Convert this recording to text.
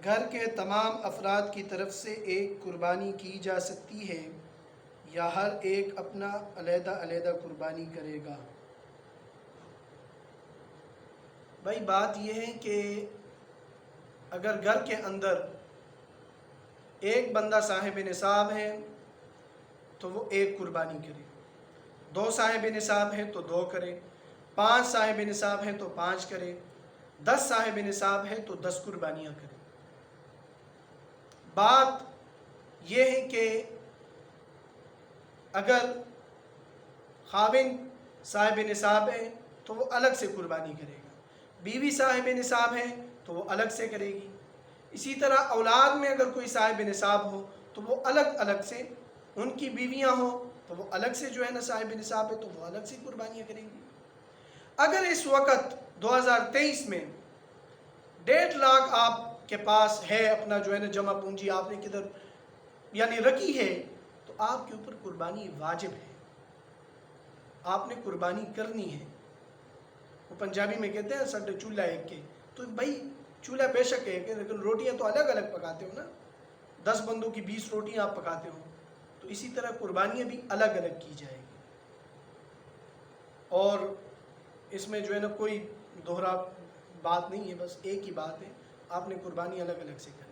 گھر کے تمام افراد کی طرف سے ایک قربانی کی جا سکتی ہے یا ہر ایک اپنا علیحدہ علیحدہ قربانی کرے گا؟ بھائی بات یہ ہے کہ اگر گھر کے اندر ایک بندہ صاحب نصاب ہے تو وہ ایک قربانی کرے، 2 صاحب نصاب ہیں تو 2 کرے، 5 صاحب نصاب ہیں تو 5 کرے، 10 صاحب نصاب ہے تو 10 قربانیاں کرے۔ بات یہ ہے کہ اگر خاوند صاحب نصاب ہے تو وہ الگ سے قربانی کرے گا، بیوی صاحب نصاب ہے تو وہ الگ سے کرے گی۔ اسی طرح اولاد میں اگر کوئی صاحب نصاب ہو تو وہ الگ الگ سے، ان کی بیویاں ہوں تو وہ الگ سے جو ہے نا صاحب نصاب ہے تو وہ الگ سے قربانیاں کریں گی۔ اگر اس وقت 2023 میں 1.5 لاکھ آپ کے پاس ہے، اپنا جو ہے نا جمع پونجی آپ نے کدھر یعنی رکھی ہے، تو آپ کے اوپر قربانی واجب ہے، آپ نے قربانی کرنی ہے۔ وہ پنجابی میں کہتے ہیں سڈے چولہا ایک کے، تو بھائی چولہا بے شک ہے کہ لیکن روٹیاں تو الگ الگ پکاتے ہو نا، 10 بندوں کی 20 روٹیاں آپ پکاتے ہو، تو اسی طرح قربانیاں بھی الگ الگ کی جائے گی، اور اس میں جو ہے نا کوئی دوہرا بات نہیں ہے، بس ایک ہی بات ہے، آپ نے قربانی الگ الگ سے کرنی ہے۔